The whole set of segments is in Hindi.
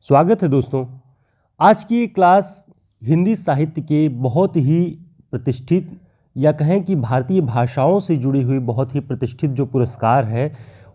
स्वागत है दोस्तों। आज की ये क्लास हिंदी साहित्य के बहुत ही प्रतिष्ठित या कहें कि भारतीय भाषाओं से जुड़ी हुई बहुत ही प्रतिष्ठित जो पुरस्कार है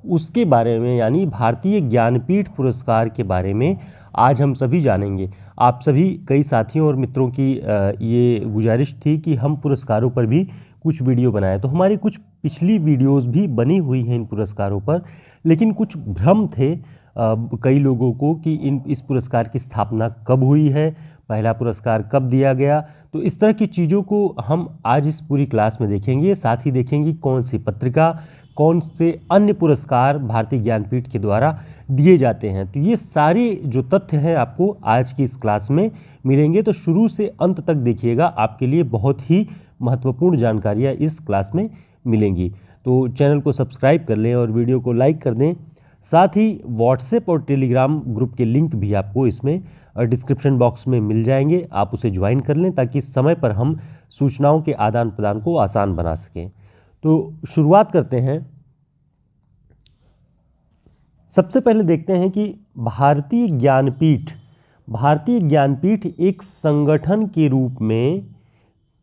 उसके बारे में यानी भारतीय ज्ञानपीठ पुरस्कार के बारे में आज हम सभी जानेंगे। आप सभी कई साथियों और मित्रों की ये गुजारिश थी कि हम पुरस्कारों पर भी कुछ वीडियो बनाएं, तो हमारी कुछ पिछली वीडियोस भी बनी हुई हैं इन पुरस्कारों पर, लेकिन कुछ भ्रम थे कई लोगों को कि इस पुरस्कार की स्थापना कब हुई है, पहला पुरस्कार कब दिया गया। तो इस तरह की चीज़ों को हम आज इस पूरी क्लास में देखेंगे। साथ ही देखेंगे कौन सी पत्रिका, कौन से अन्य पुरस्कार भारतीय ज्ञानपीठ के द्वारा दिए जाते हैं। तो ये सारे जो तथ्य हैं आपको आज की इस क्लास में मिलेंगे, तो शुरू से अंत तक देखिएगा, आपके लिए बहुत ही महत्वपूर्ण जानकारियाँ इस क्लास में मिलेंगी। तो चैनल को सब्सक्राइब कर लें और वीडियो को लाइक कर दें। साथ ही व्हाट्सएप और टेलीग्राम ग्रुप के लिंक भी आपको इसमें डिस्क्रिप्शन बॉक्स में मिल जाएंगे, आप उसे ज्वाइन कर लें ताकि समय पर हम सूचनाओं के आदान प्रदान को आसान बना सकें। तो शुरुआत करते हैं। सबसे पहले देखते हैं कि भारतीय ज्ञानपीठ एक संगठन के रूप में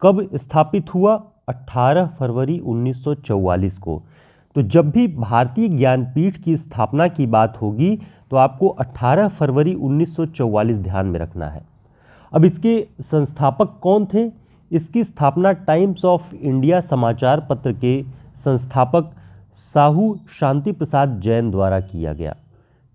कब स्थापित हुआ? 18 फरवरी 1944 को। तो जब भी भारतीय ज्ञानपीठ की स्थापना की बात होगी तो आपको 18 फरवरी 1944 ध्यान में रखना है। अब इसके संस्थापक कौन थे? इसकी स्थापना टाइम्स ऑफ इंडिया समाचार पत्र के संस्थापक साहू शांति प्रसाद जैन द्वारा किया गया।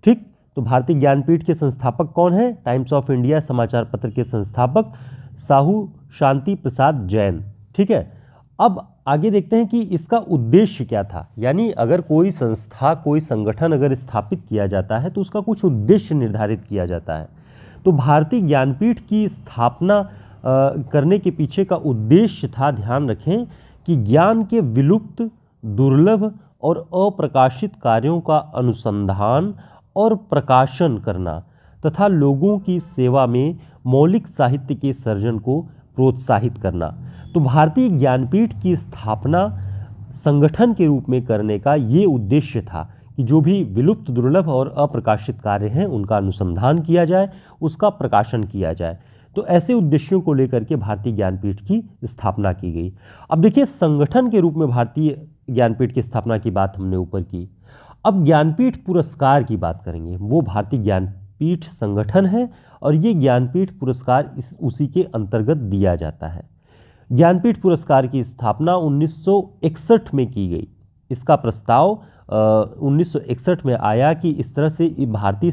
ठीक, तो भारतीय ज्ञानपीठ के संस्थापक कौन है? टाइम्स ऑफ इंडिया समाचार पत्र के संस्थापक साहू शांति प्रसाद जैन। ठीक है, अब आगे देखते हैं कि इसका उद्देश्य क्या था। यानी अगर कोई संस्था, कोई संगठन अगर स्थापित किया जाता है तो उसका कुछ उद्देश्य निर्धारित किया जाता है। तो भारतीय ज्ञानपीठ की स्थापना करने के पीछे का उद्देश्य था, ध्यान रखें, कि ज्ञान के विलुप्त, दुर्लभ और अप्रकाशित कार्यों का अनुसंधान और प्रकाशन करना तथा लोगों की सेवा में मौलिक साहित्य के सर्जन को प्रोत्साहित करना। तो भारतीय ज्ञानपीठ की स्थापना संगठन के रूप में करने का ये उद्देश्य था कि जो भी विलुप्त, दुर्लभ और अप्रकाशित कार्य हैं उनका अनुसंधान किया जाए, उसका प्रकाशन किया जाए। तो ऐसे उद्देश्यों को लेकर के भारतीय ज्ञानपीठ की स्थापना की गई। अब देखिए, संगठन के रूप में भारतीय ज्ञानपीठ की स्थापना की बात हमने ऊपर की। अब ज्ञानपीठ पुरस्कार की बात करेंगे। वो भारतीय ज्ञानपीठ संगठन है और ये ज्ञानपीठ पुरस्कार उसी के अंतर्गत दिया जाता है। ज्ञानपीठ पुरस्कार की स्थापना 1961 में की गई। इसका प्रस्ताव 1961 में आया कि इस तरह से भारतीय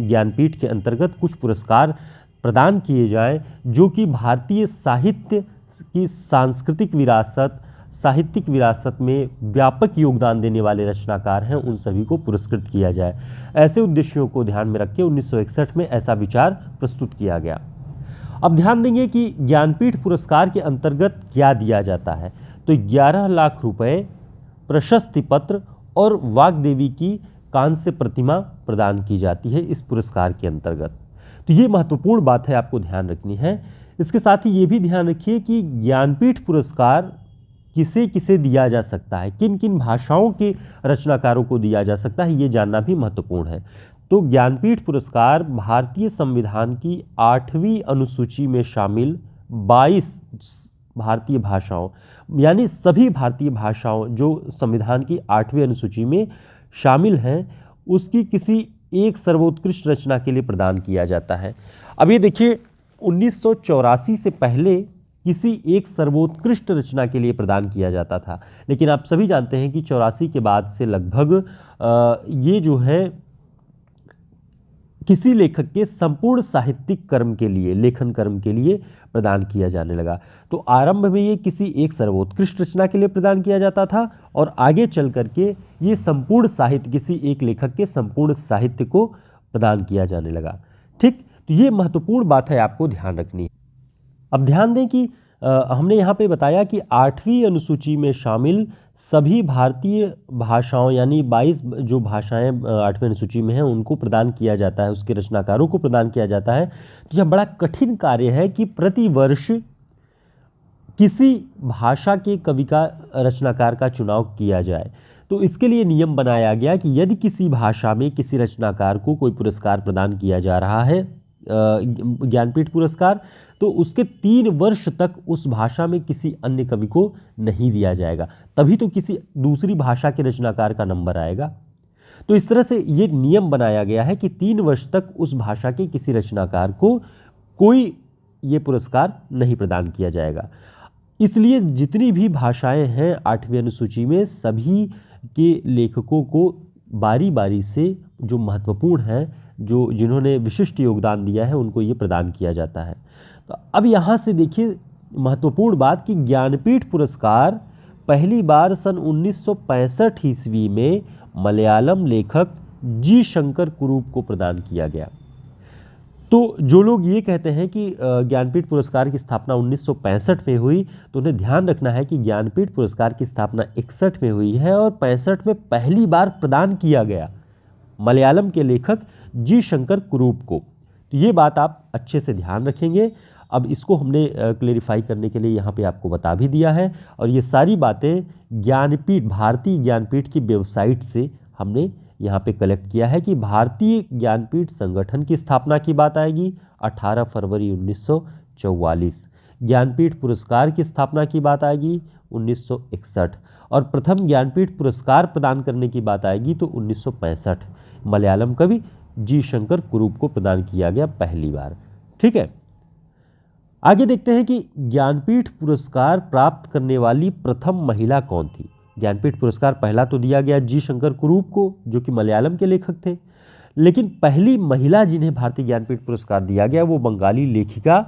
ज्ञानपीठ के अंतर्गत कुछ पुरस्कार प्रदान किए जाएं जो कि भारतीय साहित्य की सांस्कृतिक विरासत, साहित्यिक विरासत में व्यापक योगदान देने वाले रचनाकार हैं, उन सभी को पुरस्कृत किया जाए। ऐसे उद्देश्यों को ध्यान में रख के 1961 में ऐसा विचार प्रस्तुत किया गया। अब ध्यान देंगे कि ज्ञानपीठ पुरस्कार के अंतर्गत क्या दिया जाता है। तो 11 लाख रुपए, प्रशस्ति पत्र और वाग्देवी की कांस्य प्रतिमा प्रदान की जाती है इस पुरस्कार के अंतर्गत। तो ये महत्वपूर्ण बात है, आपको ध्यान रखनी है। इसके साथ ही ये भी ध्यान रखिए कि ज्ञानपीठ पुरस्कार किसे किसे दिया जा सकता है, किन किन भाषाओं के रचनाकारों को दिया जा सकता है, ये जानना भी महत्वपूर्ण है। तो ज्ञानपीठ पुरस्कार भारतीय संविधान की 8वीं अनुसूची में शामिल 22 भारतीय भाषाओं, यानी सभी भारतीय भाषाओं जो संविधान की 8वीं अनुसूची में शामिल हैं, उसकी किसी एक सर्वोत्कृष्ट रचना के लिए प्रदान किया जाता है। अब ये देखिए, 1984 से पहले किसी एक सर्वोत्कृष्ट रचना के लिए प्रदान किया जाता था, लेकिन आप सभी जानते हैं कि 84 के बाद से लगभग ये जो है किसी लेखक के संपूर्ण साहित्यिक कर्म के लिए, लेखन कर्म के लिए प्रदान किया जाने लगा। तो आरंभ में ये किसी एक सर्वोत्कृष्ट रचना के लिए प्रदान किया जाता था और आगे चल करके ये संपूर्ण साहित्य, किसी एक लेखक के संपूर्ण साहित्य को प्रदान किया जाने लगा। ठीक, तो ये महत्वपूर्ण बात है, आपको ध्यान रखनी है। अब ध्यान दें कि हमने यहाँ पे बताया कि 8वीं अनुसूची में शामिल सभी भारतीय भाषाओं, यानी 22 जो भाषाएं 8वीं अनुसूची में हैं उनको प्रदान किया जाता है, उसके रचनाकारों को प्रदान किया जाता है। तो यह बड़ा कठिन कार्य है कि प्रति वर्ष किसी भाषा के कवि का, रचनाकार का चुनाव किया जाए। तो इसके लिए नियम बनाया गया कि यदि किसी भाषा में किसी रचनाकार को कोई पुरस्कार प्रदान किया जा रहा है, ज्ञानपीठ पुरस्कार, तो उसके 3 वर्ष तक उस भाषा में किसी अन्य कवि को नहीं दिया जाएगा, तभी तो किसी दूसरी भाषा के रचनाकार का नंबर आएगा। तो इस तरह से ये नियम बनाया गया है कि 3 वर्ष तक उस भाषा के किसी रचनाकार को कोई ये पुरस्कार नहीं प्रदान किया जाएगा। इसलिए जितनी भी भाषाएं हैं 8वीं अनुसूची में, सभी के लेखकों को बारी बारी से जो महत्वपूर्ण हैं, जो जिन्होंने विशिष्ट योगदान दिया है, उनको ये प्रदान किया जाता है। तो अब यहाँ से देखिए महत्वपूर्ण बात कि ज्ञानपीठ पुरस्कार पहली बार सन 1965 ईस्वी में मलयालम लेखक जी शंकर कुरूप को प्रदान किया गया। तो जो लोग ये कहते हैं कि ज्ञानपीठ पुरस्कार की स्थापना 1965 में हुई, तो उन्हें ध्यान रखना है कि ज्ञानपीठ पुरस्कार की स्थापना 61 में हुई है और 65 में पहली बार प्रदान किया गया मलयालम के लेखक जी शंकर कुरूप को। तो ये बात आप अच्छे से ध्यान रखेंगे। अब इसको हमने क्लेरिफाई करने के लिए यहाँ पे आपको बता भी दिया है, और ये सारी बातें ज्ञानपीठ, भारतीय ज्ञानपीठ की वेबसाइट से हमने यहाँ पे कलेक्ट किया है कि भारतीय ज्ञानपीठ संगठन की स्थापना की बात आएगी 18 फरवरी 1944, ज्ञानपीठ पुरस्कार की स्थापना की बात आएगी 1961, और प्रथम ज्ञानपीठ पुरस्कार प्रदान करने की बात आएगी तो 1965 मलयालम कवि जी शंकर कुरूप को प्रदान किया गया पहली बार। ठीक है, आगे देखते हैं कि ज्ञानपीठ पुरस्कार प्राप्त करने वाली प्रथम महिला कौन थी। ज्ञानपीठ पुरस्कार पहला तो दिया गया जी शंकर कुरूप को, जो कि मलयालम के लेखक थे, लेकिन पहली महिला जिन्हें भारतीय ज्ञानपीठ पुरस्कार दिया गया वो बंगाली लेखिका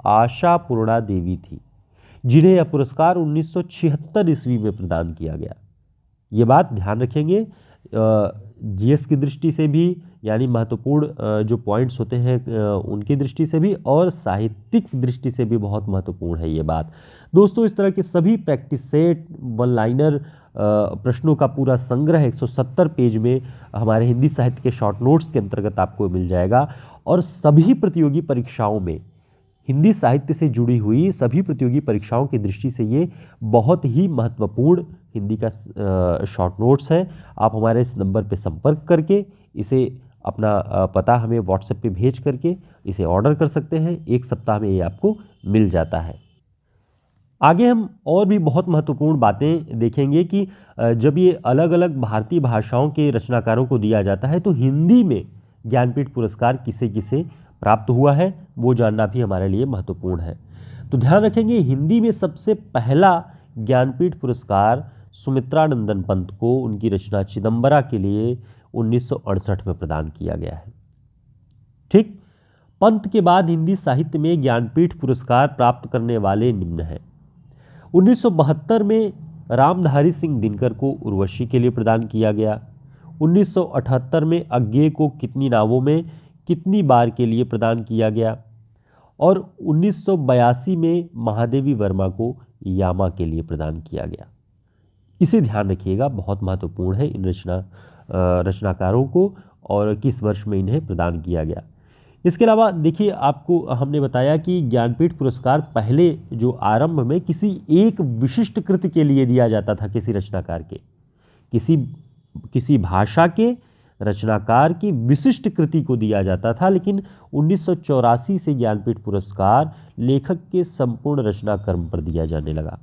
आशापूर्णा देवी थी, जिन्हें यह पुरस्कार 1976 ईस्वी में प्रदान किया गया। ये बात ध्यान रखेंगे, जीएस की दृष्टि से भी, यानी महत्वपूर्ण जो पॉइंट्स होते हैं उनकी दृष्टि से भी, और साहित्यिक दृष्टि से भी बहुत महत्वपूर्ण है ये बात। दोस्तों, इस तरह के सभी प्रैक्टिस सेट, वन लाइनर प्रश्नों का पूरा संग्रह 170 पेज में हमारे हिंदी साहित्य के शॉर्ट नोट्स के अंतर्गत आपको मिल जाएगा, और सभी प्रतियोगी परीक्षाओं में, हिंदी साहित्य से जुड़ी हुई सभी प्रतियोगी परीक्षाओं की दृष्टि से ये बहुत ही महत्वपूर्ण हिंदी का शॉर्ट नोट्स है। आप हमारे इस नंबर पे संपर्क करके इसे अपना पता हमें व्हाट्सएप पे भेज करके इसे ऑर्डर कर सकते हैं। 1 सप्ताह में ये आपको मिल जाता है। आगे हम और भी बहुत महत्वपूर्ण बातें देखेंगे कि जब ये अलग अलग भारतीय भाषाओं के रचनाकारों को दिया जाता है तो हिंदी में ज्ञानपीठ पुरस्कार किसे किसे प्राप्त हुआ है वो जानना भी हमारे लिए महत्वपूर्ण है। तो ध्यान रखेंगे, हिंदी में सबसे पहला ज्ञानपीठ पुरस्कार सुमित्रानंदन पंत को उनकी रचना चिदंबरा के लिए 1968 में प्रदान किया गया है। ठीक, पंत के बाद हिंदी साहित्य में ज्ञानपीठ पुरस्कार प्राप्त करने वाले निम्न हैं। 1972 में रामधारी सिंह दिनकर को उर्वशी के लिए प्रदान किया गया। 1978 में अज्ञे को कितनी नावों में कितनी बार के लिए प्रदान किया गया, और 1982 में महादेवी वर्मा को यामा के लिए प्रदान किया गया। इसे ध्यान रखिएगा, बहुत महत्वपूर्ण है इन रचनाकारों को और किस वर्ष में इन्हें प्रदान किया गया। इसके अलावा देखिए, आपको हमने बताया कि ज्ञानपीठ पुरस्कार पहले जो आरंभ में किसी एक विशिष्ट कृति के लिए दिया जाता था, किसी रचनाकार के, किसी भाषा के रचनाकार की विशिष्ट कृति को दिया जाता था, लेकिन 1984 से ज्ञानपीठ पुरस्कार लेखक के संपूर्ण रचना कर्म पर दिया जाने लगा।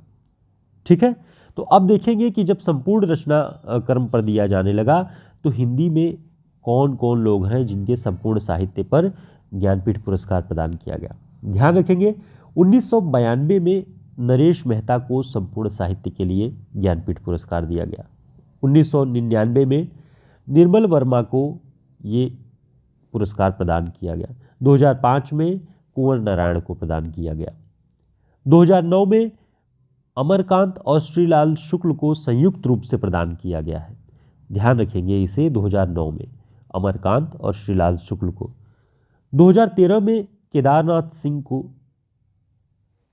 ठीक है, तो अब देखेंगे कि जब संपूर्ण रचना कर्म पर दिया जाने लगा तो हिंदी में कौन कौन लोग हैं जिनके संपूर्ण साहित्य पर ज्ञानपीठ पुरस्कार प्रदान किया गया। ध्यान रखेंगे, 1992 में नरेश मेहता को संपूर्ण साहित्य के लिए ज्ञानपीठ पुरस्कार दिया गया। 1999 में निर्मल वर्मा को ये पुरस्कार प्रदान किया गया। 2005 में कुंवर नारायण को प्रदान किया गया। 2009 में अमरकांत और श्रीलाल शुक्ल को संयुक्त रूप से प्रदान किया गया है। ध्यान रखेंगे इसे, 2009 में अमरकांत और श्रीलाल शुक्ल को। 2013 में केदारनाथ सिंह को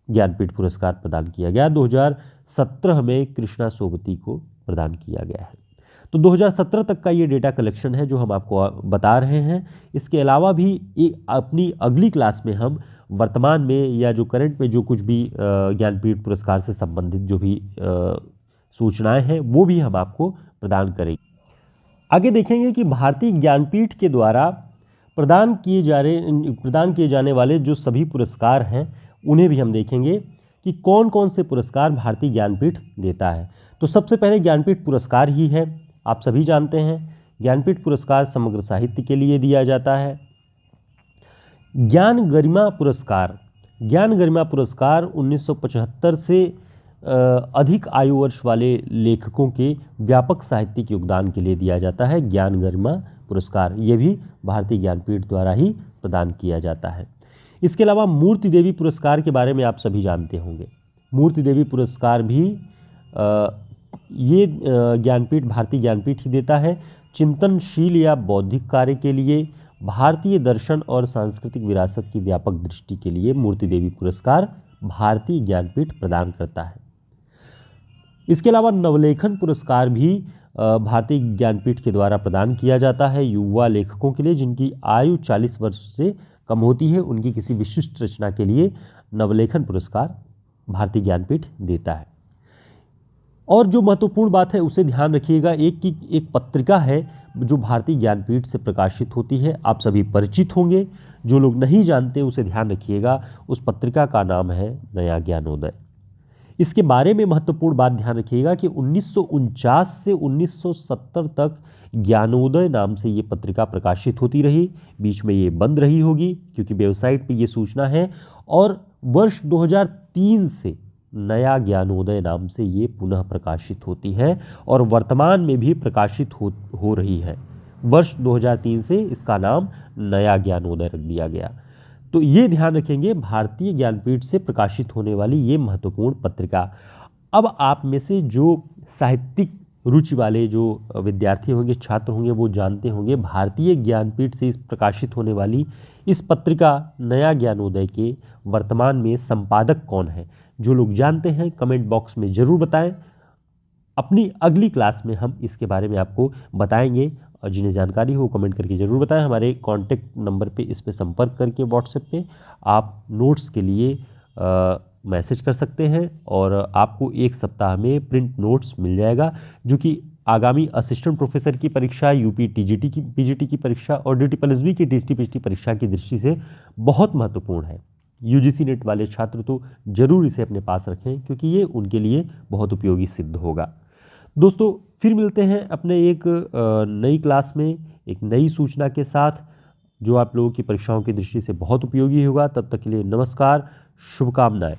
ज्ञानपीठ पुरस्कार प्रदान किया गया। 2017 में कृष्णा सोबती को प्रदान किया गया है। तो 2017 तक का ये डेटा कलेक्शन है जो हम आपको बता रहे हैं। इसके अलावा भी अपनी अगली क्लास में हम वर्तमान में या जो करंट में जो कुछ भी ज्ञानपीठ पुरस्कार से संबंधित जो भी सूचनाएं हैं वो भी हम आपको प्रदान करेगी। आगे देखेंगे कि भारतीय ज्ञानपीठ के द्वारा प्रदान किए जाने वाले जो सभी पुरस्कार हैं उन्हें भी हम देखेंगे कि कौन कौन से पुरस्कार भारतीय ज्ञानपीठ देता है। तो सबसे पहले ज्ञानपीठ पुरस्कार ही है, आप सभी जानते हैं। ज्ञानपीठ पुरस्कार समग्र साहित्य के लिए दिया जाता है। ज्ञान गरिमा पुरस्कार 1975 से अधिक आयु वर्ष वाले लेखकों के व्यापक साहित्यिक योगदान के लिए दिया जाता है। ज्ञान गरिमा पुरस्कार ये भी भारतीय ज्ञानपीठ द्वारा ही प्रदान किया जाता है। इसके अलावा मूर्ति देवी पुरस्कार के बारे में आप सभी जानते होंगे। मूर्ति देवी पुरस्कार भी ये ज्ञानपीठ भारतीय ज्ञानपीठ ही देता है। चिंतनशील या बौद्धिक कार्य के लिए, भारतीय दर्शन और सांस्कृतिक विरासत की व्यापक दृष्टि के लिए मूर्ति देवी पुरस्कार भारतीय ज्ञानपीठ प्रदान करता है। इसके अलावा नवलेखन पुरस्कार भी भारतीय ज्ञानपीठ के द्वारा प्रदान किया जाता है युवा लेखकों के लिए जिनकी आयु 40 वर्ष से कम होती है। उनकी किसी विशिष्ट रचना के लिए नवलेखन पुरस्कार भारतीय ज्ञानपीठ देता है। और जो महत्वपूर्ण बात है उसे ध्यान रखिएगा, एक पत्रिका है जो भारतीय ज्ञानपीठ से प्रकाशित होती है, आप सभी परिचित होंगे। जो लोग नहीं जानते उसे ध्यान रखिएगा, उस पत्रिका का नाम है नया ज्ञानोदय। इसके बारे में महत्वपूर्ण बात ध्यान रखिएगा कि 1949 से 1970 तक ज्ञानोदय नाम से ये पत्रिका प्रकाशित होती रही। बीच में ये बंद रही होगी क्योंकि वेबसाइट पे ये सूचना है। और वर्ष 2003 से नया ज्ञानोदय नाम से ये पुनः प्रकाशित होती है और वर्तमान में भी प्रकाशित हो रही है। वर्ष 2003 से इसका नाम नया ज्ञानोदय रख दिया गया। तो ये ध्यान रखेंगे, भारतीय ज्ञानपीठ से प्रकाशित होने वाली ये महत्वपूर्ण पत्रिका। अब आप में से जो साहित्यिक रुचि वाले जो विद्यार्थी होंगे, छात्र होंगे, वो जानते होंगे भारतीय ज्ञानपीठ से इस प्रकाशित होने वाली इस पत्रिका नया ज्ञानोदय के वर्तमान में संपादक कौन है। जो लोग जानते हैं कमेंट बॉक्स में ज़रूर बताएं। अपनी अगली क्लास में हम इसके बारे में आपको बताएंगे और जिन्हें जानकारी हो कमेंट करके ज़रूर बताएं। हमारे कॉन्टैक्ट नंबर पे इस पे संपर्क करके व्हाट्सएप पे आप नोट्स के लिए मैसेज कर सकते हैं और आपको 1 सप्ताह में प्रिंट नोट्स मिल जाएगा जो कि आगामी असिस्टेंट प्रोफेसर की परीक्षा, यूपी टीजीटी की पीजीटी की परीक्षा और DTPLSB की टीजीटी पीजीटी परीक्षा की दृष्टि से बहुत महत्वपूर्ण है। UGC नेट वाले छात्र तो ज़रूर इसे अपने पास रखें क्योंकि ये उनके लिए बहुत उपयोगी सिद्ध होगा। दोस्तों फिर मिलते हैं अपने एक नई क्लास में एक नई सूचना के साथ जो आप लोगों की परीक्षाओं की दृष्टि से बहुत उपयोगी होगा। तब तक के लिए नमस्कार, शुभकामनाएं।